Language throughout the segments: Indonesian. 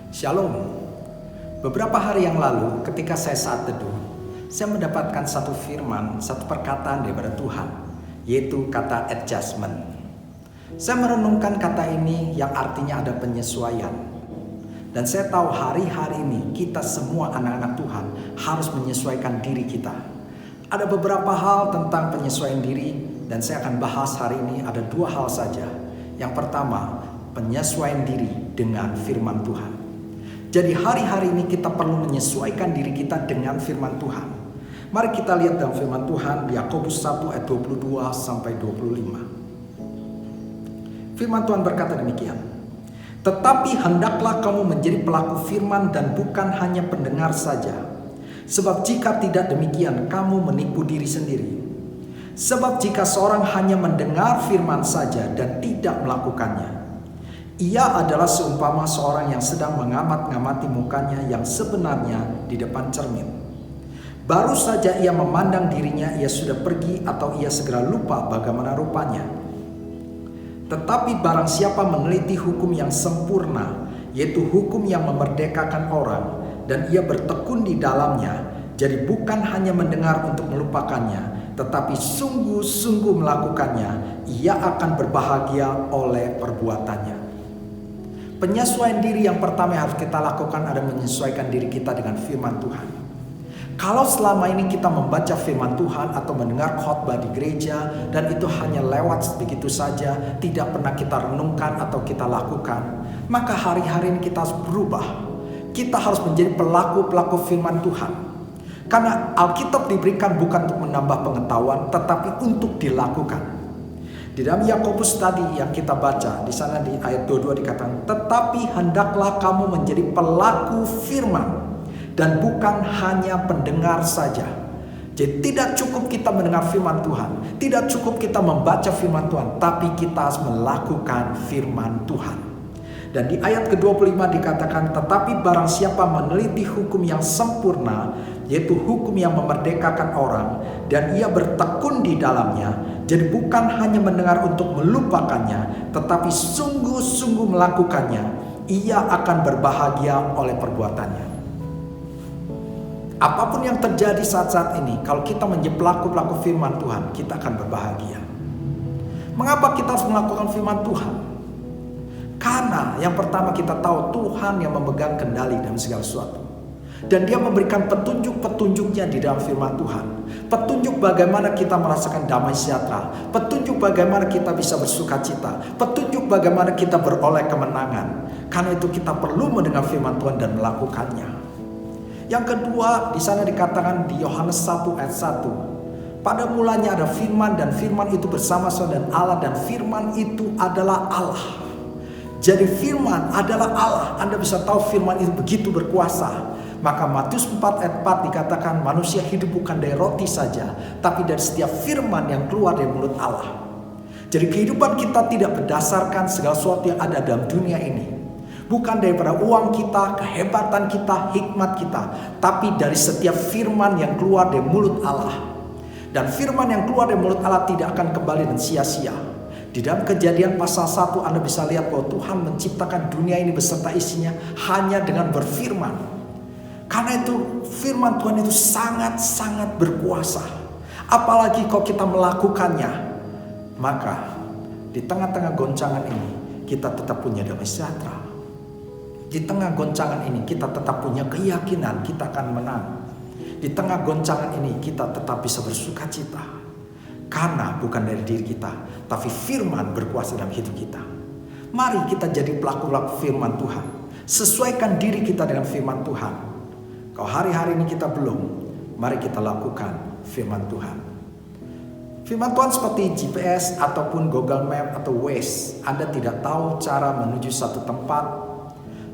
Shalom. Beberapa hari yang lalu ketika saya saat teduh, saya mendapatkan satu firman, satu perkataan daripada Tuhan, yaitu kata adjustment. Saya merenungkan kata ini yang artinya ada penyesuaian. Dan saya tahu hari-hari ini kita semua anak-anak Tuhan harus menyesuaikan diri kita. Ada beberapa hal tentang penyesuaian diri dan saya akan bahas hari ini ada dua hal saja. Yang pertama, penyesuaian diri dengan firman Tuhan. Jadi hari-hari ini kita perlu menyesuaikan diri kita dengan firman Tuhan. Mari kita lihat dalam firman Tuhan Yakobus 1 ayat 22 sampai 25. Firman Tuhan berkata demikian. Tetapi hendaklah kamu menjadi pelaku firman dan bukan hanya pendengar saja. Sebab jika tidak demikian kamu menipu diri sendiri. Sebab jika seorang hanya mendengar firman saja dan tidak melakukannya, ia adalah seumpama seorang yang sedang mengamat-ngamati mukanya yang sebenarnya di depan cermin. Baru saja ia memandang dirinya, ia sudah pergi atau ia segera lupa bagaimana rupanya. Tetapi barang siapa meneliti hukum yang sempurna, yaitu hukum yang memerdekakan orang, dan ia bertekun di dalamnya, jadi bukan hanya mendengar untuk melupakannya, tetapi sungguh-sungguh melakukannya, ia akan berbahagia oleh perbuatannya. Penyesuaian diri yang pertama yang harus kita lakukan adalah menyesuaikan diri kita dengan firman Tuhan. Kalau selama ini kita membaca firman Tuhan atau mendengar khotbah di gereja dan itu hanya lewat begitu saja, tidak pernah kita renungkan atau kita lakukan, maka hari-hari ini kita harus berubah. Kita harus menjadi pelaku-pelaku firman Tuhan. Karena Alkitab diberikan bukan untuk menambah pengetahuan, tetapi untuk dilakukan. Di dalam Yakobus tadi yang kita baca, di sana di ayat 22 dikatakan, tetapi hendaklah kamu menjadi pelaku firman dan bukan hanya pendengar saja. Jadi tidak cukup kita mendengar firman Tuhan, tidak cukup kita membaca firman Tuhan, tapi kita harus melakukan firman Tuhan. Dan di ayat ke-25 dikatakan, tetapi barang siapa meneliti hukum yang sempurna, yaitu hukum yang memerdekakan orang, dan ia bertekun di dalamnya, jadi bukan hanya mendengar untuk melupakannya, tetapi sungguh-sungguh melakukannya, ia akan berbahagia oleh perbuatannya. Apapun yang terjadi saat-saat ini, kalau kita menjadi pelaku-pelaku firman Tuhan, kita akan berbahagia. Mengapa kita harus melakukan firman Tuhan? Karena yang pertama kita tahu Tuhan yang memegang kendali dalam segala sesuatu. Dan dia memberikan petunjuk-petunjuknya di dalam firman Tuhan. Petunjuk bagaimana kita merasakan damai sejahtera. Petunjuk bagaimana kita bisa bersuka cita. Petunjuk bagaimana kita beroleh kemenangan. Karena itu kita perlu mendengar firman Tuhan dan melakukannya. Yang kedua, di sana dikatakan di Yohanes 1 ayat 1. Pada mulanya ada firman dan firman itu bersama-sama dengan Allah dan firman itu adalah Allah. Jadi firman adalah Allah. Anda bisa tahu firman itu begitu berkuasa. Maka Matius 4 ayat 4 dikatakan manusia hidup bukan dari roti saja, tapi dari setiap firman yang keluar dari mulut Allah. Jadi kehidupan kita tidak berdasarkan segala sesuatu yang ada dalam dunia ini. Bukan daripada uang kita, kehebatan kita, hikmat kita, tapi dari setiap firman yang keluar dari mulut Allah. Dan firman yang keluar dari mulut Allah tidak akan kembali dan sia-sia. Di dalam Kejadian pasal 1 Anda bisa lihat bahwa Tuhan menciptakan dunia ini beserta isinya hanya dengan berfirman. Karena itu firman Tuhan itu sangat-sangat berkuasa. Apalagi kalau kita melakukannya, maka di tengah-tengah goncangan ini kita tetap punya damai sejahtera. Di tengah goncangan ini kita tetap punya keyakinan kita akan menang. Di tengah goncangan ini kita tetap bisa bersuka cita. Karena bukan dari diri kita, tapi firman berkuasa dalam hidup kita. Mari kita jadi pelaku-pelaku firman Tuhan. Sesuaikan diri kita dengan firman Tuhan. Kalau hari-hari ini kita belum, mari kita lakukan firman Tuhan. Firman Tuhan seperti GPS ataupun Google Map atau Waze. Anda tidak tahu cara menuju satu tempat,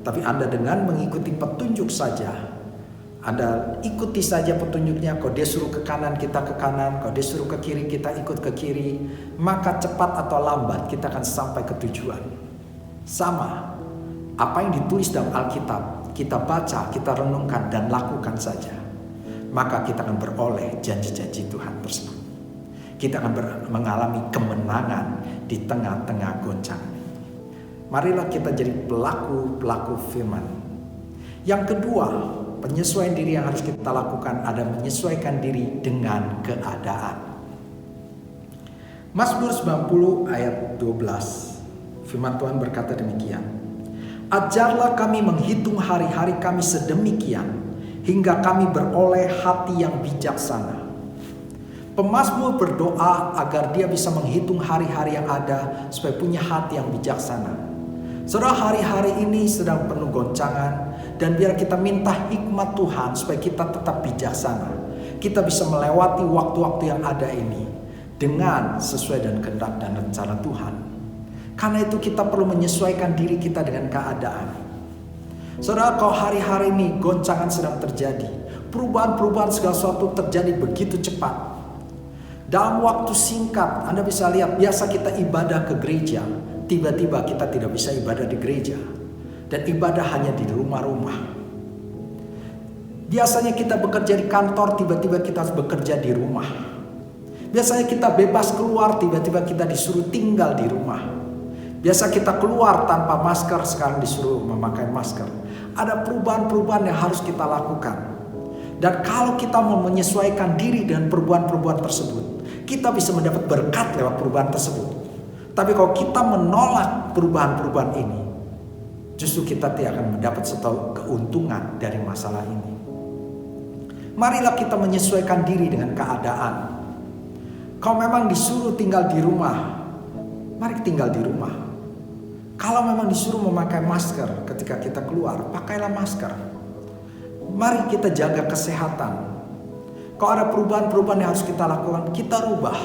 tapi Anda dengan mengikuti petunjuk saja, Anda ikuti saja petunjuknya. Kalau dia suruh ke kanan, kita ke kanan. Kalau dia suruh ke kiri, kita ikut ke kiri. Maka cepat atau lambat kita akan sampai ke tujuan. Sama, apa yang ditulis dalam Alkitab, kita baca, kita renungkan dan lakukan saja. Maka kita akan beroleh janji-janji Tuhan tersebut. Kita akan mengalami kemenangan di tengah-tengah goncangan. Marilah kita jadi pelaku-pelaku firman Yang kedua, penyesuaian diri yang harus kita lakukan ada menyesuaikan diri dengan keadaan. Mazmur 90 ayat 12. Firman Tuhan berkata demikian. Ajarlah kami menghitung hari-hari kami sedemikian, hingga kami beroleh hati yang bijaksana. Pemazmur berdoa agar dia bisa menghitung hari-hari yang ada supaya punya hati yang bijaksana. Saudara, hari-hari ini sedang penuh goncangan, dan biar kita minta hikmat Tuhan supaya kita tetap bijaksana. Kita bisa melewati waktu-waktu yang ada ini dengan sesuai dengan kehendak dan rencana Tuhan. Karena itu kita perlu menyesuaikan diri kita dengan keadaan. Saudara, kalau hari-hari ini goncangan sedang terjadi, perubahan-perubahan segala sesuatu terjadi begitu cepat. Dalam waktu singkat, Anda bisa lihat, biasa kita ibadah ke gereja, tiba-tiba kita tidak bisa ibadah di gereja. Dan ibadah hanya di rumah-rumah. Biasanya kita bekerja di kantor, tiba-tiba kita bekerja di rumah. Biasanya kita bebas keluar, tiba-tiba kita disuruh tinggal di rumah. Biasa kita keluar tanpa masker, sekarang disuruh memakai masker. Ada perubahan-perubahan yang harus kita lakukan. Dan kalau kita mau menyesuaikan diri dengan perubahan-perubahan tersebut, kita bisa mendapat berkat lewat perubahan tersebut. Tapi kalau kita menolak perubahan-perubahan ini, justru kita tidak akan mendapat satu keuntungan dari masalah ini. Marilah kita menyesuaikan diri dengan keadaan. Kalau memang disuruh tinggal di rumah, mari tinggal di rumah. Kalau memang disuruh memakai masker ketika kita keluar, pakailah masker. Mari kita jaga kesehatan. Kalau ada perubahan-perubahan yang harus kita lakukan, kita rubah.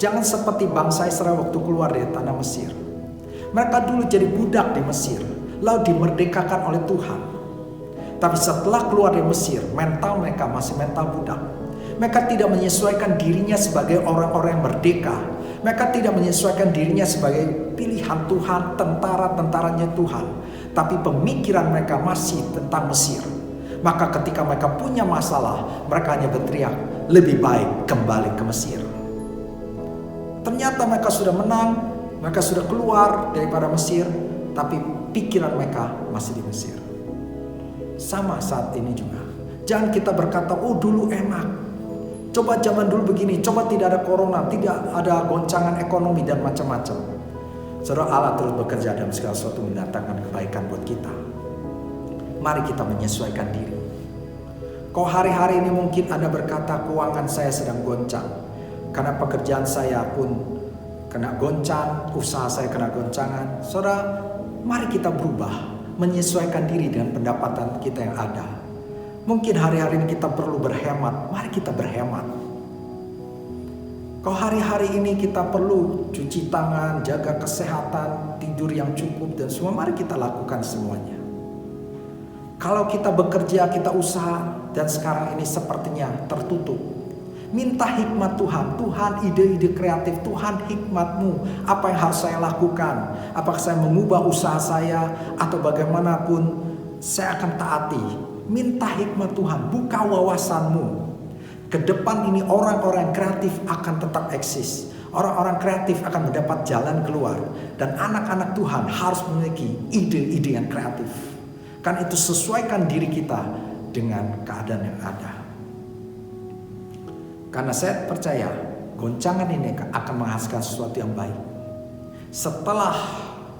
Jangan seperti bangsa Israel waktu keluar dari tanah Mesir. Mereka dulu jadi budak di Mesir, lalu dimerdekakan oleh Tuhan. Tapi setelah keluar dari Mesir, mental mereka masih mental budak. Mereka tidak menyesuaikan dirinya sebagai orang-orang yang merdeka. Mereka tidak menyesuaikan dirinya sebagai pilihan Tuhan, tentara-tentaranya Tuhan. Tapi pemikiran mereka masih tentang Mesir. Maka ketika mereka punya masalah, mereka hanya berteriak, lebih baik kembali ke Mesir. Ternyata mereka sudah menang, mereka sudah keluar daripada Mesir, tapi pikiran mereka masih di Mesir. Sama saat ini juga. Jangan kita berkata, oh dulu enak. Coba zaman dulu begini, coba tidak ada corona, tidak ada goncangan ekonomi dan macam-macam. Saudara, Allah terus bekerja dalam segala sesuatu mendatangkan kebaikan buat kita. Mari kita menyesuaikan diri. Kau hari-hari ini mungkin Anda berkata, keuangan saya sedang goncang. Karena pekerjaan saya pun kena goncang, usaha saya kena goncangan. Saudara, mari kita berubah, menyesuaikan diri dengan pendapatan kita yang ada. Mungkin hari-hari ini kita perlu berhemat, mari kita berhemat. Kalau hari-hari ini kita perlu cuci tangan, jaga kesehatan, tidur yang cukup dan semua, mari kita lakukan semuanya. Kalau kita bekerja, kita usaha dan sekarang ini sepertinya tertutup, minta hikmat Tuhan. Tuhan, ide-ide kreatif, Tuhan hikmatmu, apa yang harus saya lakukan? Apakah saya mengubah usaha saya atau bagaimanapun saya akan taati. Minta hikmat Tuhan, buka wawasanmu. Ke depan ini orang-orang kreatif akan tetap eksis. Orang-orang kreatif akan mendapat jalan keluar. Dan anak-anak Tuhan harus memiliki ide-ide yang kreatif. Kan itu sesuaikan diri kita dengan keadaan yang ada. Karena saya percaya goncangan ini akan menghasilkan sesuatu yang baik. Setelah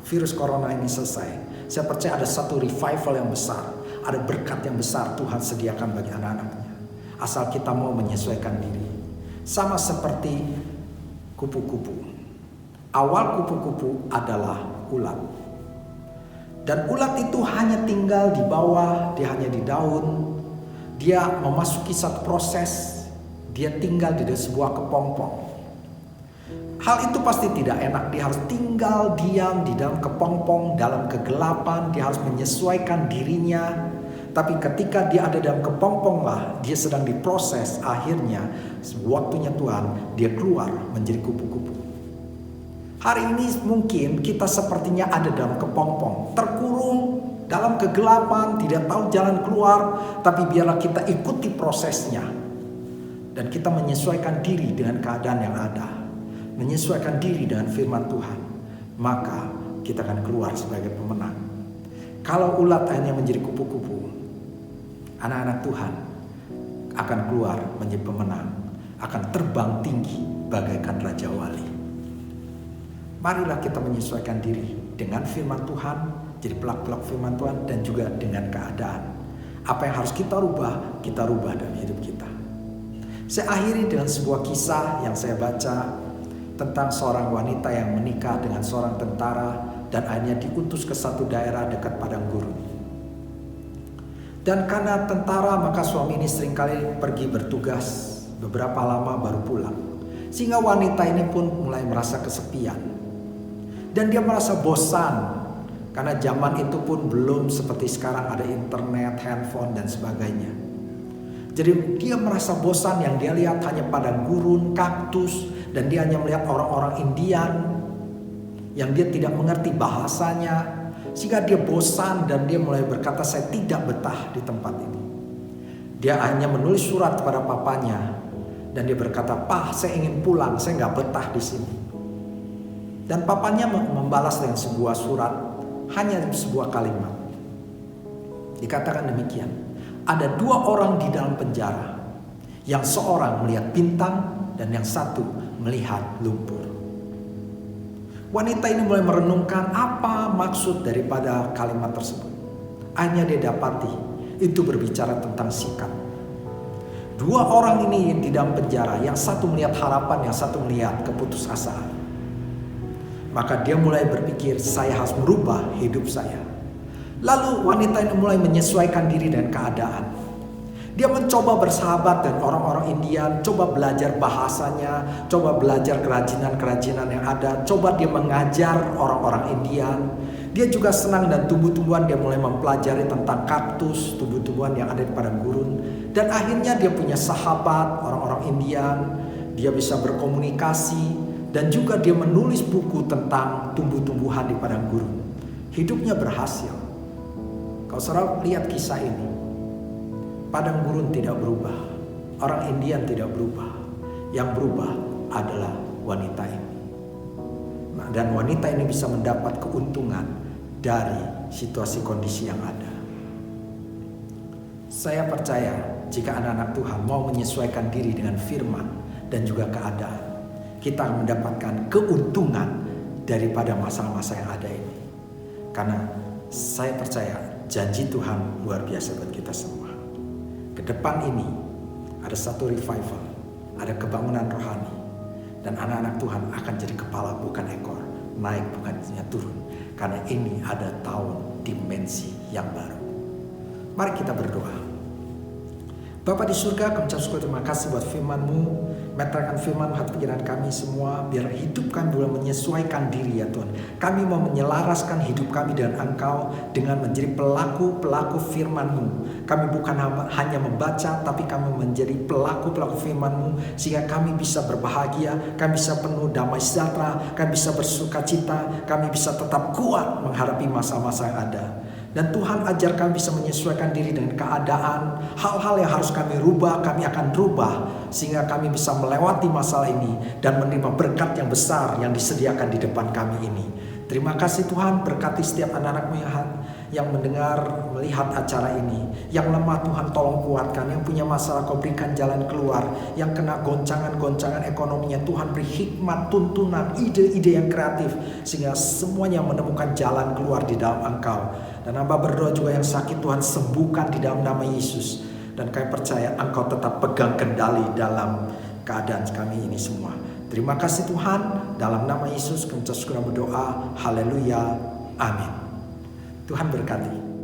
virus corona ini selesai, saya percaya ada satu revival yang besar. Ada berkat yang besar Tuhan sediakan bagi anak-anaknya. Asal kita mau menyesuaikan diri. Sama seperti kupu-kupu. Awal kupu-kupu adalah ulat. Dan ulat itu hanya tinggal di bawah, dia hanya di daun. Dia memasuki satu proses, dia tinggal di sebuah kepompong. Hal itu pasti tidak enak, dia harus tinggal diam di dalam kepompong, dalam kegelapan, dia harus menyesuaikan dirinya. Tapi ketika dia ada dalam kepompong lah, dia sedang diproses, akhirnya waktunya Tuhan, dia keluar menjadi kupu-kupu. Hari ini mungkin kita sepertinya ada dalam kepompong, terkurung dalam kegelapan, tidak tahu jalan keluar, tapi biarlah kita ikuti prosesnya. Dan kita menyesuaikan diri dengan keadaan yang ada. Menyesuaikan diri dengan firman Tuhan. Maka kita akan keluar sebagai pemenang. Kalau ulat akhirnya menjadi kupu-kupu, anak-anak Tuhan akan keluar menjadi pemenang, akan terbang tinggi bagaikan Raja Wali. Marilah kita menyesuaikan diri dengan firman Tuhan, jadi pelaku-pelaku firman Tuhan, dan juga dengan keadaan. Apa yang harus kita rubah dalam hidup kita. Saya akhiri dengan sebuah kisah yang saya baca tentang seorang wanita yang menikah dengan seorang tentara dan akhirnya diutus ke satu daerah dekat padang gurun. Dan karena tentara, maka suami ini seringkali pergi bertugas beberapa lama baru pulang. Sehingga wanita ini pun mulai merasa kesepian. Dan dia merasa bosan. Karena zaman itu pun belum seperti sekarang ada internet, handphone dan sebagainya. Jadi dia merasa bosan, yang dia lihat hanya padang gurun, kaktus. Dan dia hanya melihat orang-orang Indian yang dia tidak mengerti bahasanya. Sehingga dia bosan dan dia mulai berkata, saya tidak betah di tempat ini. Dia hanya menulis surat kepada papanya. Dan dia berkata, "Pak, saya ingin pulang, saya nggak betah di sini." Dan papanya membalas dengan sebuah surat, hanya sebuah kalimat. Dikatakan demikian, ada 2 orang di dalam penjara, yang seorang melihat bintang dan yang satu melihat lumpur. Wanita ini mulai merenungkan apa maksud daripada kalimat tersebut. Akhirnya dia dapati itu berbicara tentang sikap. 2 orang ini di dalam penjara, yang satu melihat harapan, yang satu melihat keputusasaan. Maka dia mulai berpikir, saya harus merubah hidup saya. Lalu wanita ini mulai menyesuaikan diri dengan keadaan. Dia mencoba bersahabat dengan orang-orang Indian, coba belajar bahasanya, coba belajar kerajinan-kerajinan yang ada, coba dia mengajar orang-orang Indian. Dia juga senang dan tumbuh-tumbuhan, dia mulai mempelajari tentang kaktus, tumbuh-tumbuhan yang ada di padang gurun. Dan akhirnya dia punya sahabat, orang-orang Indian, dia bisa berkomunikasi, dan juga dia menulis buku tentang tumbuh-tumbuhan di padang gurun. Hidupnya berhasil. Kalau saudara lihat kisah ini, padang gurun tidak berubah, orang Indian tidak berubah. Yang berubah adalah wanita ini. Dan wanita ini bisa mendapat keuntungan dari situasi kondisi yang ada. Saya percaya jika anak-anak Tuhan mau menyesuaikan diri dengan firman dan juga keadaan, kita akan mendapatkan keuntungan daripada masalah-masalah yang ada ini. Karena saya percaya janji Tuhan luar biasa buat kita semua. Ke depan ini ada satu revival, ada kebangunan rohani, dan anak-anak Tuhan akan jadi kepala bukan ekor, naik bukannya turun, karena ini ada tahun dimensi yang baru. Mari kita berdoa. Bapa di surga, kami ucap syukur, terima kasih buat firman-Mu. Meteraikan firman hati pikiran kami semua, biar hidup kami boleh menyesuaikan diri ya Tuhan. Kami mau menyelaraskan hidup kami dengan Engkau dengan menjadi pelaku-pelaku firman-Mu. Kami bukan hanya membaca, tapi kami menjadi pelaku-pelaku firman-Mu, sehingga kami bisa berbahagia, kami bisa penuh damai sejahtera, kami bisa bersuka cita, kami bisa tetap kuat menghadapi masa-masa yang ada. Dan Tuhan ajar kami bisa menyesuaikan diri dengan keadaan. Hal-hal yang harus kami rubah, kami akan rubah. Sehingga kami bisa melewati masalah ini dan menerima berkat yang besar yang disediakan di depan kami ini. Terima kasih Tuhan, berkati setiap anak-anak-Mu yang mendengar, melihat acara ini. Yang lemah Tuhan tolong kuatkan, yang punya masalah Kau berikan jalan keluar. Yang kena goncangan-goncangan ekonominya, Tuhan beri hikmat, tuntunan, ide-ide yang kreatif. Sehingga semuanya menemukan jalan keluar di dalam Engkau. Dan hamba berdoa juga yang sakit Tuhan sembuhkan di dalam nama Yesus. Dan kami percaya Engkau tetap pegang kendali dalam keadaan kami ini semua. Terima kasih Tuhan, dalam nama Yesus kami berdoa, haleluya, amin. Tuhan berkati.